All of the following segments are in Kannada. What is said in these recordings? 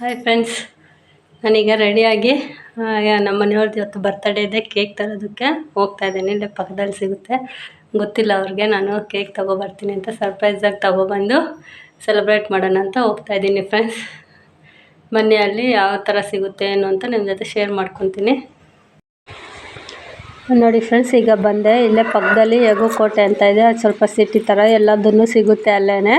ಹಾಯ್ ಫ್ರೆಂಡ್ಸ್, ನಾನೀಗ ರೆಡಿಯಾಗಿ ನಮ್ಮ ಮನೆಯವ್ರದ್ದು ಇವತ್ತು ಬರ್ತಡೇ ಇದೆ. ಕೇಕ್ ತರೋದಕ್ಕೆ ಹೋಗ್ತಾ ಇದ್ದೀನಿ. ಇಲ್ಲೇ ಪಕ್ಕದಲ್ಲಿ ಸಿಗುತ್ತೆ, ಗೊತ್ತಿಲ್ಲ ಅವ್ರಿಗೆ. ನಾನು ಕೇಕ್ ತೊಗೊಬರ್ತೀನಿ ಅಂತ ಸರ್ಪ್ರೈಸಾಗಿ ತೊಗೊಬಂದು ಸೆಲೆಬ್ರೇಟ್ ಮಾಡೋಣ ಅಂತ ಹೋಗ್ತಾ ಇದ್ದೀನಿ ಫ್ರೆಂಡ್ಸ್. ಬನ್ನಿ, ಅಲ್ಲಿ ಯಾವ ಥರ ಸಿಗುತ್ತೆ ಏನು ಅಂತ ನಿಮ್ಮ ಜೊತೆ ಶೇರ್ ಮಾಡ್ಕೊತೀನಿ. ನೋಡಿ ಫ್ರೆಂಡ್ಸ್, ಈಗ ಬಂದೆ. ಇಲ್ಲೇ ಪಕ್ಕದಲ್ಲಿ ಯಗು ಕೋಟೆ ಅಂತ ಇದೆ. ಅದು ಸ್ವಲ್ಪ ಸಿಟಿ ಥರ ಎಲ್ಲದನ್ನು ಸಿಗುತ್ತೆ ಅಲ್ಲೇ.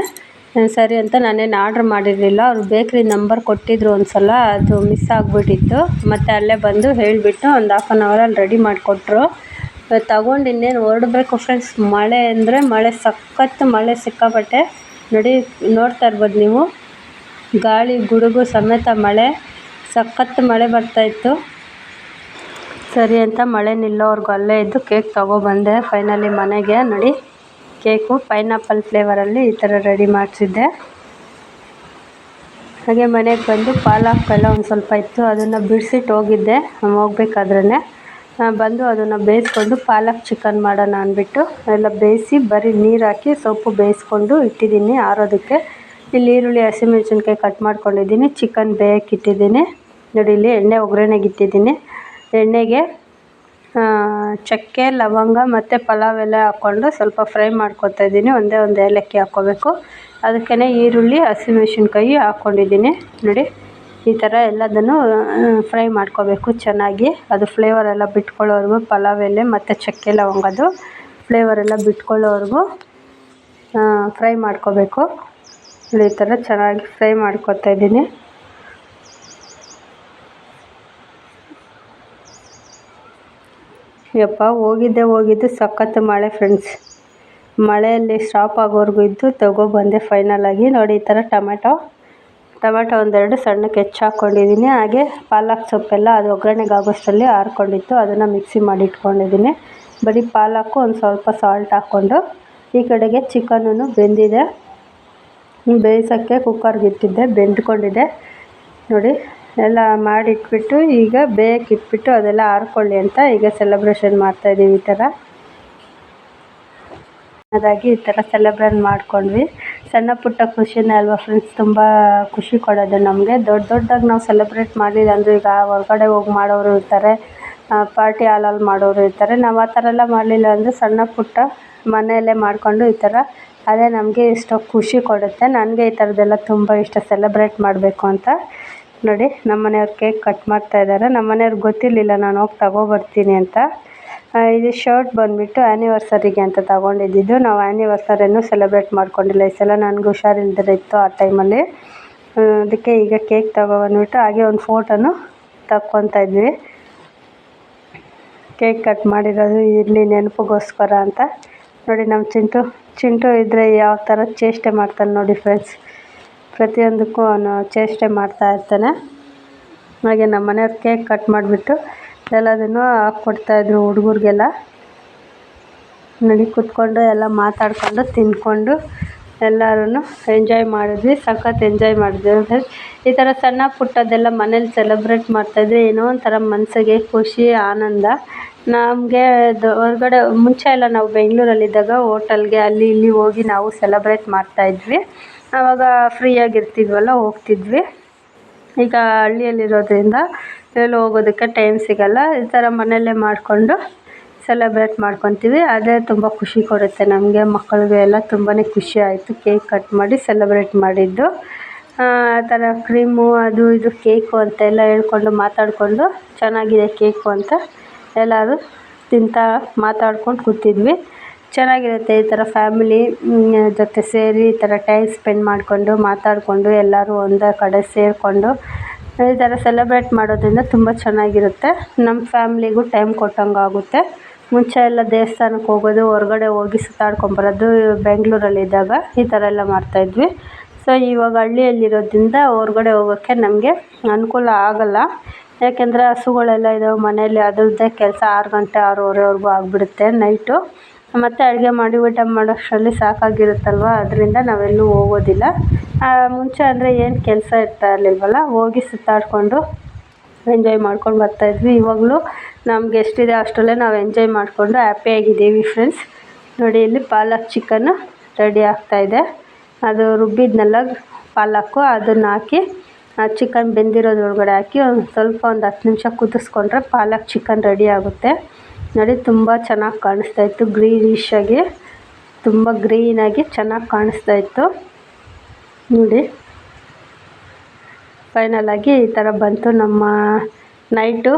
ಸರಿ ಅಂತ ನಾನೇನು ಆರ್ಡ್ರ್ ಮಾಡಿರಲಿಲ್ಲ. ಅವ್ರು ಬೇಕ್ರಿ ನಂಬರ್ ಕೊಟ್ಟಿದ್ರು ಒಂದು ಸಲ, ಅದು ಮಿಸ್ ಆಗಿಬಿಟ್ಟಿತ್ತು. ಮತ್ತು ಅಲ್ಲೇ ಬಂದು ಹೇಳಿಬಿಟ್ಟು ಒಂದು ಹಾಫ್ ಆನ್ ಅವರಲ್ಲಿ ರೆಡಿ ಮಾಡಿಕೊಟ್ರು. ತಗೊಂಡು ಇನ್ನೇನು ಹೊರಡಬೇಕು ಫ್ರೆಂಡ್ಸ್. ಮಳೆ ಅಂದರೆ ಮಳೆ, ಸಖತ್ತು ಮಳೆ, ಸಿಕ್ಕಾಪಟ್ಟೆ. ನೋಡ್ತಾ ಇರ್ಬೋದು ನೀವು, ಗಾಳಿ ಗುಡುಗು ಸಮೇತ ಮಳೆ, ಸಖತ್ತು ಮಳೆ ಬರ್ತಾಯಿತ್ತು. ಸರಿ ಅಂತ ಮಳೆ ನಿಲ್ಲೋವರೆಗೂ ಅಲ್ಲೇ ಇದ್ದು ಕೇಕ್ ತೊಗೊಬಂದೆ ಫೈನಲಿ ಮನೆಗೆ. ನೋಡಿ, ಕೇಕು ಪೈನಾಪಲ್ ಫ್ಲೇವರಲ್ಲಿ ಈ ಥರ ರೆಡಿ ಮಾಡಿಸಿದ್ದೆ. ಹಾಗೆ ಮನೆಗೆ ಬಂದು ಪಾಲಕ್ಕೆಲ್ಲ ಒಂದು ಸ್ವಲ್ಪ ಇತ್ತು, ಅದನ್ನು ಬಿಡಿಸಿಟ್ಟು ಹೋಗಿದ್ದೆ. ಹೋಗ್ಬೇಕಾದ್ರೇ ಬಂದು ಅದನ್ನು ಬೇಯಿಸ್ಕೊಂಡು ಪಾಲಕ್ ಚಿಕನ್ ಮಾಡೋಣ ಅಂದ್ಬಿಟ್ಟು ಎಲ್ಲ ಬೇಯಿಸಿ ಬರೀ ನೀರು ಹಾಕಿ ಸೊಪ್ಪು ಬೇಯಿಸ್ಕೊಂಡು ಇಟ್ಟಿದ್ದೀನಿ ಆರೋದಕ್ಕೆ. ಇಲ್ಲಿ ಈರುಳ್ಳಿ, ಹಸಿಮೆಣಸಿನ್ಕಾಯಿ ಕಟ್ ಮಾಡ್ಕೊಂಡಿದ್ದೀನಿ, ಚಿಕನ್ ಬೇಯಕ್ಕಿಟ್ಟಿದ್ದೀನಿ. ನೋಡಿ, ಇಲ್ಲಿ ಎಣ್ಣೆ ಒಗ್ಗರಣೆಗೆ ಇಟ್ಟಿದ್ದೀನಿ. ಎಣ್ಣೆಗೆ ಚಕ್ಕೆ, ಲವಂಗ ಮತ್ತು ಪಲಾವ್ ಎಲೆ ಹಾಕ್ಕೊಂಡು ಸ್ವಲ್ಪ ಫ್ರೈ ಮಾಡ್ಕೊತಾ ಇದ್ದೀನಿ. ಒಂದೇ ಒಂದು ಏಲಕ್ಕಿ ಹಾಕ್ಕೋಬೇಕು. ಅದಕ್ಕೇ ಈರುಳ್ಳಿ, ಹಸಿಮೆಣಸಿನ್ಕಾಯಿ ಹಾಕ್ಕೊಂಡಿದ್ದೀನಿ. ನೋಡಿ, ಈ ಥರ ಎಲ್ಲದನ್ನು ಫ್ರೈ ಮಾಡ್ಕೋಬೇಕು ಚೆನ್ನಾಗಿ. ಅದು ಫ್ಲೇವರೆಲ್ಲ ಬಿಟ್ಕೊಳ್ಳೋವರೆಗೂ, ಪಲಾವ್ ಎಲೆ ಮತ್ತು ಚಕ್ಕೆ ಲವಂಗದು ಫ್ಲೇವರೆಲ್ಲ ಬಿಟ್ಕೊಳ್ಳೋವರೆಗೂ ಫ್ರೈ ಮಾಡ್ಕೋಬೇಕು. ಈ ಥರ ಚೆನ್ನಾಗಿ ಫ್ರೈ ಮಾಡ್ಕೊತಾ ಇದ್ದೀನಿ. ಯಪ್ಪ, ಹೋಗಿದ್ದು ಸಖತ್ತು ಮಳೆ ಫ್ರೆಂಡ್ಸ್. ಮಳೆಯಲ್ಲಿ ಸ್ಟಾಪ್ ಆಗೋವರೆಗೂ ಇದ್ದು ತೊಗೊಬಂದೆ ಫೈನಲಾಗಿ. ನೋಡಿ, ಈ ಥರ ಟೊಮೆಟೊ ಒಂದೆರಡು ಸಣ್ಣಕ್ಕೆ ಹೆಚ್ಚಾಕ್ಕೊಂಡಿದ್ದೀನಿ. ಹಾಗೆ ಪಾಲಕ್ ಸೊಪ್ಪೆಲ್ಲ ಅದು ಒಗ್ಗರಣೆಗೆ ಆಗೋಷ್ಟರಲ್ಲಿ ಆರ್ಕೊಂಡಿತ್ತು, ಅದನ್ನು ಮಿಕ್ಸಿ ಮಾಡಿ ಇಟ್ಕೊಂಡಿದ್ದೀನಿ. ಬರೀ ಪಾಲಕ್ಕು ಒಂದು ಸ್ವಲ್ಪ ಸಾಲ್ಟ್ ಹಾಕ್ಕೊಂಡು, ಈ ಕಡೆಗೆ ಚಿಕನನ್ನು ಬೆಂದಿದೆ, ಬೇಯಿಸೋಕ್ಕೆ ಕುಕ್ಕರ್ಗೆ ಇಟ್ಟಿದ್ದೆ, ಬೆಂದ್ಕೊಂಡಿದೆ. ನೋಡಿ, ಎಲ್ಲ ಮಾಡಿಟ್ಬಿಟ್ಟು ಈಗ ಬೇಯಕ್ಕಿಟ್ಬಿಟ್ಟು ಅದೆಲ್ಲ ಆರ್ಕೊಳ್ಳಿ ಅಂತ ಈಗ ಸೆಲೆಬ್ರೇಷನ್ ಮಾಡ್ತಾಯಿದ್ದೀವಿ. ಈ ಥರ ಅದಾಗಿ ಈ ಥರ ಸೆಲೆಬ್ರೇಟ್ ಮಾಡ್ಕೊಂಡ್ವಿ. ಸಣ್ಣ ಪುಟ್ಟ ಖುಷಿನೇ ಅಲ್ವಾ ಫ್ರೆಂಡ್ಸ್, ತುಂಬ ಖುಷಿ ಕೊಡೋದು ನಮಗೆ. ದೊಡ್ಡದಾಗಿ ನಾವು ಸೆಲೆಬ್ರೇಟ್ ಮಾಡಲಿಲ್ಲ ಅಂದರೆ, ಈಗ ಹೊರಗಡೆ ಹೋಗಿ ಮಾಡೋರು ಇರ್ತಾರೆ, ಪಾರ್ಟಿ ಹಾಲಲ್ಲಿ ಮಾಡೋರು ಇರ್ತಾರೆ. ನಾವು ಆ ಥರ ಎಲ್ಲ ಮಾಡಲಿಲ್ಲ ಅಂದರೆ ಸಣ್ಣ ಪುಟ್ಟ ಮನೆಯಲ್ಲೇ ಮಾಡಿಕೊಂಡು ಈ ಥರ, ಅದೇ ನಮಗೆ ಎಷ್ಟೋ ಖುಷಿ ಕೊಡುತ್ತೆ. ನನಗೆ ಈ ಥರದ್ದೆಲ್ಲ ತುಂಬ ಇಷ್ಟ, ಸೆಲೆಬ್ರೇಟ್ ಮಾಡಬೇಕು ಅಂತ. ನೋಡಿ, ನಮ್ಮ ಮನೆಯವ್ರು ಕೇಕ್ ಕಟ್ ಮಾಡ್ತಾಯಿದ್ದಾರೆ. ನಮ್ಮ ಮನೆಯವ್ರಿಗೆ ಗೊತ್ತಿರಲಿಲ್ಲ ನಾನು ಹೋಗಿ ತೊಗೊಬರ್ತೀನಿ ಅಂತ. ಇದು ಶರ್ಟ್ ಬಂದುಬಿಟ್ಟು ಆ್ಯನಿವರ್ಸರಿಗೆ ಅಂತ ತೊಗೊಂಡಿದ್ದು. ನಾವು ಆ್ಯನಿವರ್ಸರಿಯನ್ನು ಸೆಲೆಬ್ರೇಟ್ ಮಾಡ್ಕೊಂಡಿಲ್ಲ ಈ ಸಲ, ನನಗೆ ಹುಷಾರಿಲ್ದಿರ ಇತ್ತು ಆ ಟೈಮಲ್ಲಿ. ಅದಕ್ಕೆ ಈಗ ಕೇಕ್ ತೊಗೊಬಂದ್ಬಿಟ್ಟು ಹಾಗೆ ಒಂದು ಫೋಟೋನು ತಕ್ಕೊತಾ ಇದ್ವಿ. ಕೇಕ್ ಕಟ್ ಮಾಡಿರೋದು ಇರಲಿ ನೆನಪಿಗೋಸ್ಕರ ಅಂತ. ನೋಡಿ, ನಮ್ಮ ಚಿಂಟು ಇದ್ದರೆ ಯಾವ ಥರ ಚೇಷ್ಟೆ ಮಾಡ್ತಾನೆ ನೋಡಿ ಫ್ರೆಂಡ್ಸ್. ಪ್ರತಿಯೊಂದಕ್ಕೂ ಅವನು ಚೇಷ್ಟೆ ಮಾಡ್ತಾ ಇರ್ತಾನೆ. ಹಾಗೆ ನಮ್ಮ ಮನೆಯವ್ರು ಕೇಕ್ ಕಟ್ ಮಾಡಿಬಿಟ್ಟು ಎಲ್ಲದನ್ನು ಹಾಕ್ಕೊಡ್ತಾಯಿದ್ರು ಹುಡುಗರಿಗೆಲ್ಲ. ನೋಡಿ, ಕೂತ್ಕೊಂಡು ಎಲ್ಲ ಮಾತಾಡಿಕೊಂಡು ತಿಂದ್ಕೊಂಡು ಎಲ್ಲರೂ ಎಂಜಾಯ್ ಮಾಡಿದ್ವಿ, ಸಖತ್ ಎಂಜಾಯ್ ಮಾಡಿದ್ವಿ. ಈ ಥರ ಸಣ್ಣ ಪುಟ್ಟದ್ದೆಲ್ಲ ಮನೇಲಿ ಸೆಲೆಬ್ರೇಟ್ ಮಾಡ್ತಾಯಿದ್ರೆ ಏನೋ ಒಂಥರ ಮನಸ್ಸಿಗೆ ಖುಷಿ, ಆನಂದ. ನಮಗೆ ಹೊರಗಡೆ ಮುಂಚೆ ಎಲ್ಲ ನಾವು ಬೆಂಗಳೂರಲ್ಲಿದ್ದಾಗ ಹೋಟೆಲ್ಗೆ ಅಲ್ಲಿ ಇಲ್ಲಿ ಹೋಗಿ ನಾವು ಸೆಲೆಬ್ರೇಟ್ ಮಾಡ್ತಾಯಿದ್ವಿ. ಆವಾಗ ಫ್ರೀಯಾಗಿರ್ತಿದ್ವಲ್ಲ, ಹೋಗ್ತಿದ್ವಿ. ಈಗ ಹಳ್ಳಿಯಲ್ಲಿರೋದ್ರಿಂದ ಎಲ್ಲೂ ಹೋಗೋದಕ್ಕೆ ಟೈಮ್ ಸಿಗೋಲ್ಲ. ಈ ಥರ ಮನೆಯಲ್ಲೇ ಮಾಡಿಕೊಂಡು ಸೆಲೆಬ್ರೇಟ್ ಮಾಡ್ಕೊತೀವಿ. ಅದೇ ತುಂಬ ಖುಷಿ ಕೊಡುತ್ತೆ ನಮಗೆ, ಮಕ್ಕಳಿಗೆ ಎಲ್ಲ ತುಂಬಾ ಖುಷಿ ಆಯಿತು ಕೇಕ್ ಕಟ್ ಮಾಡಿ ಸೆಲೆಬ್ರೇಟ್ ಮಾಡಿದ್ದು. ಆ ಥರ ಕ್ರೀಮು ಅದು ಇದು ಕೇಕು ಅಂತೆಲ್ಲ ಹೇಳ್ಕೊಂಡು ಮಾತಾಡಿಕೊಂಡು ಚೆನ್ನಾಗಿದೆ ಕೇಕು ಅಂತ ಎಲ್ಲರೂ ತಿಂತಾ ಮಾತಾಡ್ಕೊಂಡು ಕೂತಿದ್ವಿ. ಚೆನ್ನಾಗಿರುತ್ತೆ ಈ ಥರ ಫ್ಯಾಮಿಲಿ ಜೊತೆ ಸೇರಿ ಈ ಥರ ಟೈಮ್ ಸ್ಪೆಂಡ್ ಮಾಡಿಕೊಂಡು ಮಾತಾಡಿಕೊಂಡು ಎಲ್ಲರೂ ಒಂದೇ ಕಡೆ ಸೇರಿಕೊಂಡು ಈ ಥರ ಸೆಲೆಬ್ರೇಟ್ ಮಾಡೋದ್ರಿಂದ ತುಂಬ ಚೆನ್ನಾಗಿರುತ್ತೆ. ನಮ್ಮ ಫ್ಯಾಮ್ಲಿಗೂ ಟೈಮ್ ಕೊಟ್ಟಂಗೆ ಆಗುತ್ತೆ. ಮುಂಚೆ ಎಲ್ಲ ದೇವಸ್ಥಾನಕ್ಕೆ ಹೋಗೋದು, ಹೊರಗಡೆ ಹೋಗಿ ಸುತ್ತಾಡ್ಕೊಂಬರೋದು ಬೆಂಗಳೂರಲ್ಲಿದ್ದಾಗ ಈ ಥರ ಎಲ್ಲ ಮಾಡ್ತಾಯಿದ್ವಿ. ಸೊ ಇವಾಗ ಹಳ್ಳಿಯಲ್ಲಿರೋದ್ರಿಂದ ಹೊರಗಡೆ ಹೋಗೋಕ್ಕೆ ನಮಗೆ ಅನುಕೂಲ ಆಗೋಲ್ಲ. ಯಾಕೆಂದರೆ ಹಸುಗಳೆಲ್ಲ ಇದ್ದಾವೆ ಮನೆಯಲ್ಲಿ, ಅದರದ್ದೇ ಕೆಲಸ 6 ಗಂಟೆ 6:30ವರೆಗೂ ಆಗಿಬಿಡುತ್ತೆ ನೈಟು. ಮತ್ತು ಅಡುಗೆ ಮಾಡಿ ಊಟ ಮಾಡೋಷ್ಟರಲ್ಲಿ ಸಾಕಾಗಿರುತ್ತಲ್ವ, ಅದರಿಂದ ನಾವೆಲ್ಲೂ ಹೋಗೋದಿಲ್ಲ. ಮುಂಚೆ ಅಂದರೆ ಏನು ಕೆಲಸ ಇರ್ತಾ ಇರಲಿಲ್ವಲ್ಲ, ಹೋಗಿ ಸುತ್ತಾಡಿಕೊಂಡು ಎಂಜಾಯ್ ಮಾಡ್ಕೊಂಡು ಬರ್ತಾಯಿದ್ವಿ. ಇವಾಗಲೂ ನಮ್ಗೆ ಎಷ್ಟಿದೆ ಅಷ್ಟರಲ್ಲೇ ನಾವು ಎಂಜಾಯ್ ಮಾಡಿಕೊಂಡು ಹ್ಯಾಪಿಯಾಗಿದ್ದೀವಿ ಫ್ರೆಂಡ್ಸ್. ನೋಡಿ, ಇಲ್ಲಿ ಪಾಲಕ್ ಚಿಕನ್ನು ರೆಡಿ ಆಗ್ತಾಯಿದೆ. ಅದು ರುಬ್ಬಿದ್ನೆಲ್ಲ ಪಾಲಕ್ಕು ಅದನ್ನು ಹಾಕಿ ಚಿಕನ್ ಬೆಂದಿರೋದ್ರೊಳಗಡೆ ಹಾಕಿ ಒಂದು ಸ್ವಲ್ಪ ಒಂದು 10 ನಿಮಿಷ ಕುದಿಸ್ಕೊಂಡ್ರೆ ಪಾಲಕ್ ಚಿಕನ್ ರೆಡಿ ಆಗುತ್ತೆ ನೋಡಿ. ತುಂಬ ಚೆನ್ನಾಗಿ ಕಾಣಿಸ್ತಾ ಇತ್ತು, ಗ್ರೀನಿಶ್ ಆಗಿ, ತುಂಬ ಗ್ರೀನಾಗಿ ಚೆನ್ನಾಗಿ ಕಾಣಿಸ್ತಾ ಇತ್ತು ನೋಡಿ. ಫೈನಲಾಗಿ ಈ ಥರ ಬಂತು ನಮ್ಮ ನೈಟು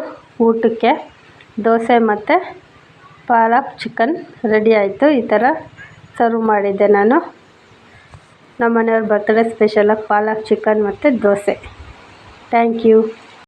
ಊಟಕ್ಕೆ. ದೋಸೆ ಮತ್ತು ಪಾಲಕ್ ಚಿಕನ್ ರೆಡಿ ಆಯಿತು. ಈ ಥರ ಸರ್ವ್ ಮಾಡಿದ್ದೆ ನಾನು. ನಮ್ಮ ಮನೆಯವ್ರ ಬರ್ತ್ಡೇ ಸ್ಪೆಷಲಾಗಿ ಪಾಲಕ್ ಚಿಕನ್ ಮತ್ತು ದೋಸೆ. Thank you.